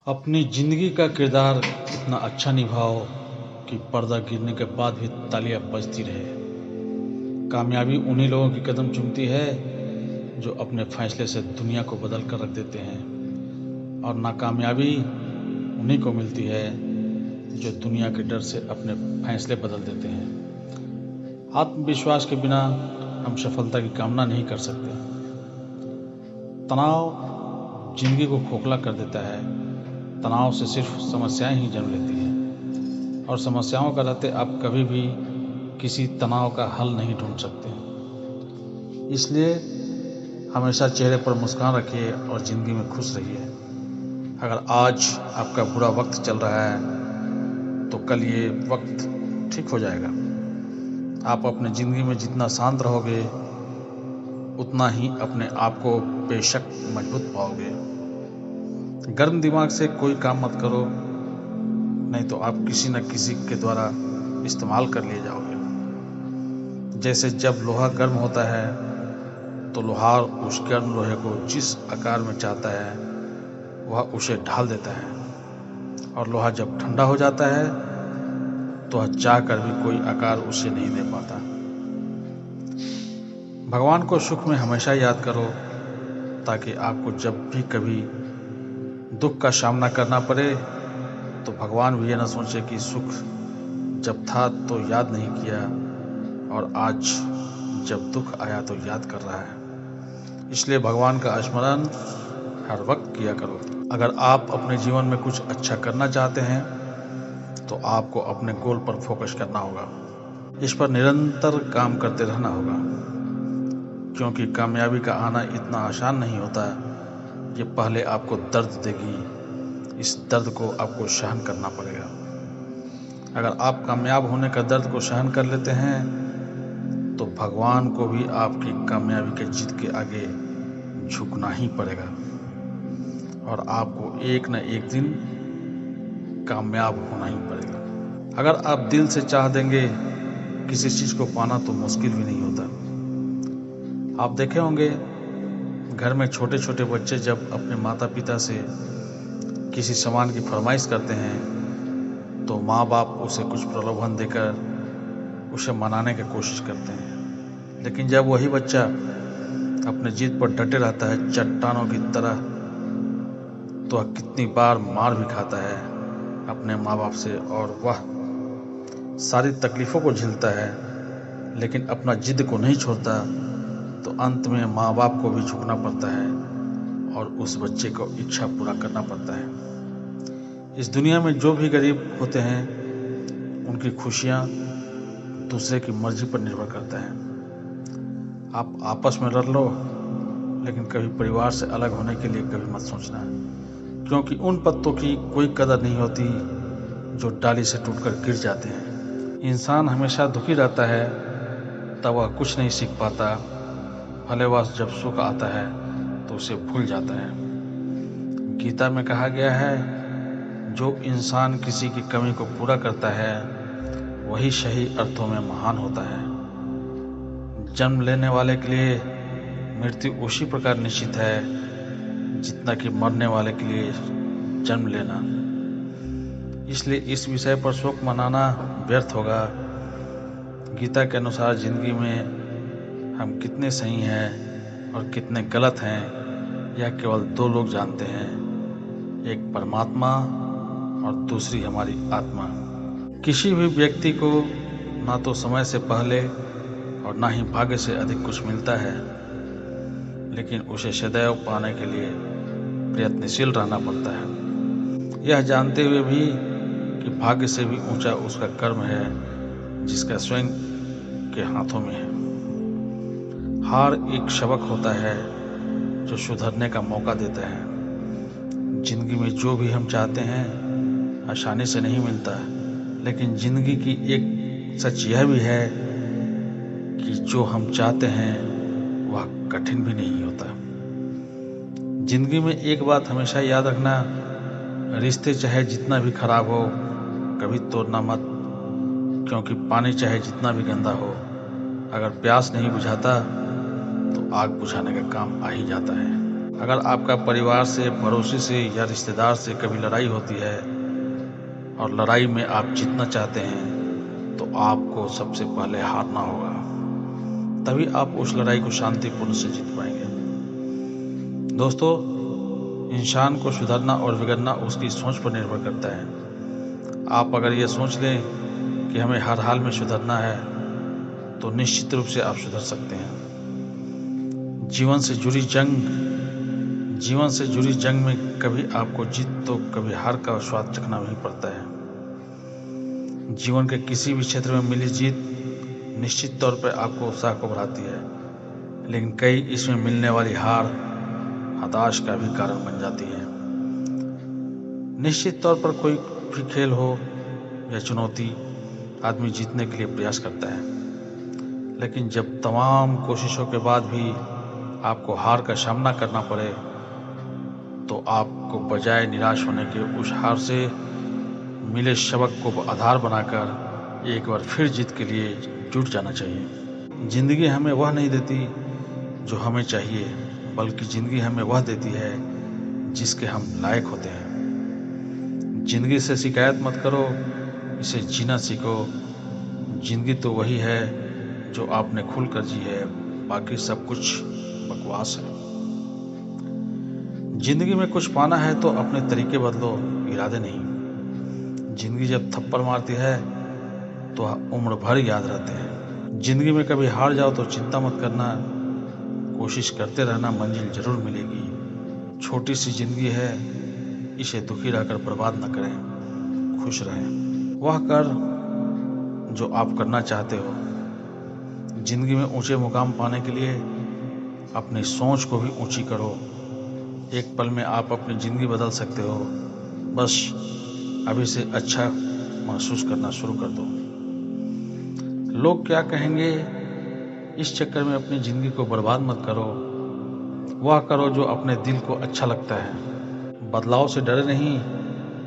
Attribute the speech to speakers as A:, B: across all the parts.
A: अपनी ज़िंदगी का किरदार इतना अच्छा निभाओ कि पर्दा गिरने के बाद भी तालियां बजती रहे। कामयाबी उन्हीं लोगों की कदम चूमती है जो अपने फैसले से दुनिया को बदल कर रख देते हैं, और नाकामयाबी उन्हीं को मिलती है जो दुनिया के डर से अपने फैसले बदल देते हैं। आत्मविश्वास के बिना हम सफलता की कामना नहीं कर सकते। तनाव जिंदगी को खोखला कर देता है। तनाव से सिर्फ समस्याएं ही जन्म लेती हैं, और समस्याओं का रहते आप कभी भी किसी तनाव का हल नहीं ढूंढ सकते। इसलिए हमेशा चेहरे पर मुस्कान रखिए और ज़िंदगी में खुश रहिए। अगर आज आपका बुरा वक्त चल रहा है तो कल ये वक्त ठीक हो जाएगा। आप अपनी ज़िंदगी में जितना शांत रहोगे उतना ही अपने आप को बेशक मजबूत पाओगे। गर्म दिमाग से कोई काम मत करो, नहीं तो आप किसी न किसी के द्वारा इस्तेमाल कर लिए जाओगे। जैसे जब लोहा गर्म होता है तो लोहार उस गर्म लोहे को जिस आकार में चाहता है वह उसे ढाल देता है, और लोहा जब ठंडा हो जाता है तो वह चाह कर भी कोई आकार उसे नहीं दे पाता। भगवान को सुख में हमेशा याद करो, ताकि आपको जब भी कभी दुख का सामना करना पड़े तो भगवान भी ये न सोचे कि सुख जब था तो याद नहीं किया, और आज जब दुख आया तो याद कर रहा है। इसलिए भगवान का स्मरण हर वक्त किया करो। अगर आप अपने जीवन में कुछ अच्छा करना चाहते हैं तो आपको अपने गोल पर फोकस करना होगा। इस पर निरंतर काम करते रहना होगा, क्योंकि कामयाबी का आना इतना आसान नहीं होता। ये पहले आपको दर्द देगी, इस दर्द को आपको सहन करना पड़ेगा। अगर आप कामयाब होने का दर्द को सहन कर लेते हैं तो भगवान को भी आपकी कामयाबी के जिद के आगे झुकना ही पड़ेगा, और आपको एक न एक दिन कामयाब होना ही पड़ेगा। अगर आप दिल से चाह देंगे किसी चीज़ को पाना तो मुश्किल भी नहीं होता। आप देखे होंगे घर में छोटे छोटे बच्चे जब अपने माता पिता से किसी सामान की फरमाइश करते हैं तो माँ बाप उसे कुछ प्रलोभन देकर उसे मनाने की कोशिश करते हैं, लेकिन जब वही बच्चा अपने जिद पर डटे रहता है चट्टानों की तरह, तो वह कितनी बार मार भी खाता है अपने माँ बाप से, और वह सारी तकलीफ़ों को झेलता है लेकिन अपना जिद को नहीं छोड़ता। तो अंत में माँ बाप को भी झुकना पड़ता है और उस बच्चे को इच्छा पूरा करना पड़ता है। इस दुनिया में जो भी गरीब होते हैं उनकी खुशियाँ दूसरे की मर्जी पर निर्भर करता है। आप आपस में लड़ लो, लेकिन कभी परिवार से अलग होने के लिए कभी मत सोचना, क्योंकि उन पत्तों की कोई कदर नहीं होती जो डाली से टूटकर गिर जाते हैं। इंसान हमेशा दुखी रहता है तब वह कुछ नहीं सीख पाता, भले वह जब सुख आता है तो उसे भूल जाता है। गीता में कहा गया है, जो इंसान किसी की कमी को पूरा करता है वही सही अर्थों में महान होता है। जन्म लेने वाले के लिए मृत्यु उसी प्रकार निश्चित है जितना कि मरने वाले के लिए जन्म लेना। इसलिए इस विषय पर शोक मनाना व्यर्थ होगा। गीता के अनुसार जिंदगी में हम कितने सही हैं और कितने गलत हैं यह केवल दो लोग जानते हैं, एक परमात्मा और दूसरी हमारी आत्मा। किसी भी व्यक्ति को ना तो समय से पहले और ना ही भाग्य से अधिक कुछ मिलता है, लेकिन उसे सदैव पाने के लिए प्रयत्नशील रहना पड़ता है, यह जानते हुए भी कि भाग्य से भी ऊंचा उसका कर्म है जिसका स्वयं के हाथों में है। हार एक सबक होता है जो सुधरने का मौका देता है। जिंदगी में जो भी हम चाहते हैं आसानी से नहीं मिलता, लेकिन जिंदगी की एक सच यह भी है कि जो हम चाहते हैं वह कठिन भी नहीं होता। जिंदगी में एक बात हमेशा याद रखना, रिश्ते चाहे जितना भी खराब हो कभी तोड़ना मत, क्योंकि पानी चाहे जितना भी गंदा हो अगर प्यास नहीं बुझाता तो आग बुझाने का काम आ ही जाता है। अगर आपका परिवार से, पड़ोसी से या रिश्तेदार से कभी लड़ाई होती है और लड़ाई में आप जीतना चाहते हैं, तो आपको सबसे पहले हारना होगा, तभी आप उस लड़ाई को शांतिपूर्ण से जीत पाएंगे। दोस्तों, इंसान को सुधरना और बिगड़ना उसकी सोच पर निर्भर करता है। आप अगर ये सोच लें कि हमें हर हाल में सुधरना है, तो निश्चित रूप से आप सुधर सकते हैं। जीवन से जुड़ी जंग में कभी आपको जीत तो कभी हार का स्वाद चखना नहीं पड़ता है। जीवन के किसी भी क्षेत्र में मिली जीत निश्चित तौर पर आपको उत्साह को बढ़ाती है, लेकिन कई इसमें मिलने वाली हार हताश का भी कारण बन जाती है। निश्चित तौर पर कोई भी खेल हो या चुनौती, आदमी जीतने के लिए प्रयास करता है, लेकिन जब तमाम कोशिशों के बाद भी आपको हार का सामना करना पड़े, तो आपको बजाय निराश होने के उस हार से मिले सबक को आधार बनाकर एक बार फिर जीत के लिए जुट जाना चाहिए। जिंदगी हमें वह नहीं देती जो हमें चाहिए, बल्कि जिंदगी हमें वह देती है जिसके हम लायक होते हैं। जिंदगी से शिकायत मत करो, इसे जीना सीखो। जिंदगी तो वही है जो आपने खुलकर जी है, बाकी सब कुछ बकवास है। जिंदगी में कुछ पाना है तो अपने तरीके बदलो, इरादे नहीं। जिंदगी जब थप्पड़ मारती है तो उम्र भर याद रहते हैं। जिंदगी में कभी हार जाओ तो चिंता मत करना, कोशिश करते रहना, मंजिल जरूर मिलेगी। छोटी सी जिंदगी है, इसे दुखी रहकर बर्बाद न करें, खुश रहें। वह कर जो आप करना चाहते हो। जिंदगी में ऊंचे मुकाम पाने के लिए अपनी सोच को भी ऊंची करो। एक पल में आप अपनी जिंदगी बदल सकते हो, बस अभी से अच्छा महसूस करना शुरू कर दो। लोग क्या कहेंगे, इस चक्कर में अपनी जिंदगी को बर्बाद मत करो। वह करो जो अपने दिल को अच्छा लगता है। बदलाव से डरे नहीं,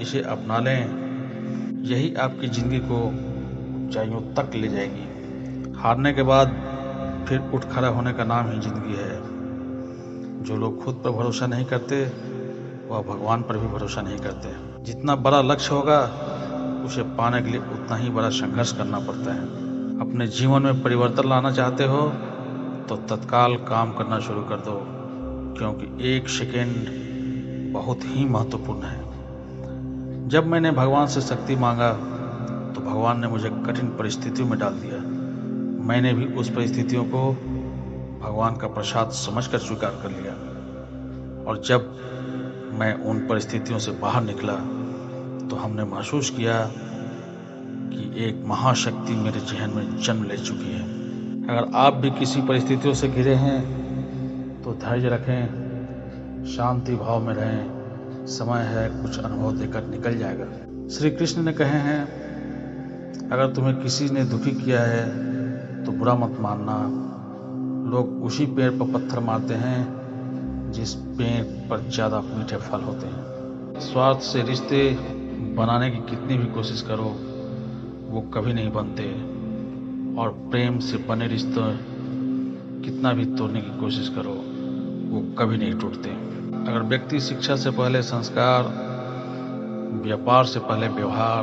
A: इसे अपना लें। यही आपकी जिंदगी को ऊंचाइयों तक ले जाएगी। हारने के बाद फिर उठ खड़ा होने का नाम ही जिंदगी है। जो लोग खुद पर भरोसा नहीं करते, वह भगवान पर भी भरोसा नहीं करते। जितना बड़ा लक्ष्य होगा, उसे पाने के लिए उतना ही बड़ा संघर्ष करना पड़ता है। अपने जीवन में परिवर्तन लाना चाहते हो तो तत्काल काम करना शुरू कर दो, क्योंकि एक सेकेंड बहुत ही महत्वपूर्ण है। जब मैंने भगवान से शक्ति मांगा तो भगवान ने मुझे कठिन परिस्थितियों में डाल दिया। मैंने भी उस परिस्थितियों को भगवान का प्रसाद समझकर स्वीकार कर लिया, और जब मैं उन परिस्थितियों से बाहर निकला तो हमने महसूस किया कि एक महाशक्ति मेरे जहन में जन्म ले चुकी है। अगर आप भी किसी परिस्थितियों से घिरे हैं तो धैर्य रखें, शांति भाव में रहें। समय है, कुछ अनुभव देकर निकल जाएगा। श्री कृष्ण ने कहे हैं, अगर तुम्हें किसी ने दुखी किया है तो बुरा मत मानना। लोग उसी पेड़ पर पत्थर मारते हैं जिस पेड़ पर ज़्यादा मीठे फल होते हैं। स्वार्थ से रिश्ते बनाने की कितनी भी कोशिश करो, वो कभी नहीं बनते, और प्रेम से बने रिश्ते कितना भी तोड़ने की कोशिश करो, वो कभी नहीं टूटते। अगर व्यक्ति शिक्षा से पहले संस्कार, व्यापार से पहले व्यवहार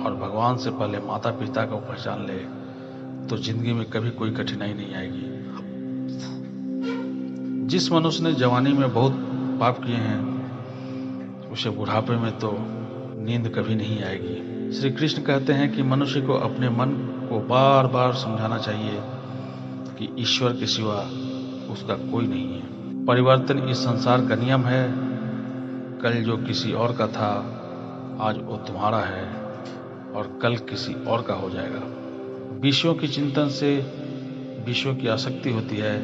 A: और भगवान से पहले माता पिता को पहचान ले, तो जिंदगी में कभी कोई कठिनाई नहीं आएगी। जिस मनुष्य ने जवानी में बहुत पाप किए हैं, उसे बुढ़ापे में तो नींद कभी नहीं आएगी। श्री कृष्ण कहते हैं कि मनुष्य को अपने मन को बार बार समझाना चाहिए कि ईश्वर के सिवा उसका कोई नहीं है। परिवर्तन इस संसार का नियम है। कल जो किसी और का था, आज वो तुम्हारा है, और कल किसी और का हो जाएगा। विषयों की चिंतन से विषयों की आसक्ति होती है,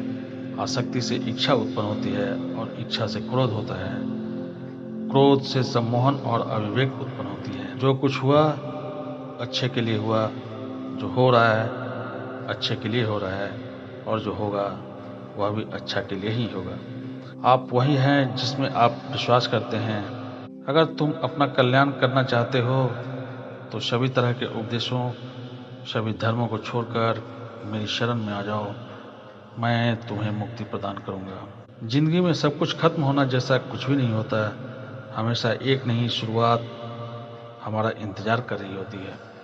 A: आसक्ति से इच्छा उत्पन्न होती है, और इच्छा से क्रोध होता है, क्रोध से सम्मोहन और अविवेक उत्पन्न होती है। जो कुछ हुआ अच्छे के लिए हुआ, जो हो रहा है अच्छे के लिए हो रहा है, और जो होगा वह भी अच्छा के लिए ही होगा। आप वही हैं जिसमें आप विश्वास करते हैं। अगर तुम अपना कल्याण करना चाहते हो तो सभी तरह के उपदेशों, सभी धर्मों को छोड़कर मेरी शरण में आ जाओ। मैं तुम्हें मुक्ति प्रदान करूंगा। जिंदगी में सब कुछ खत्म होना जैसा कुछ भी नहीं होता। हमेशा एक नई शुरुआत हमारा इंतजार कर रही होती है।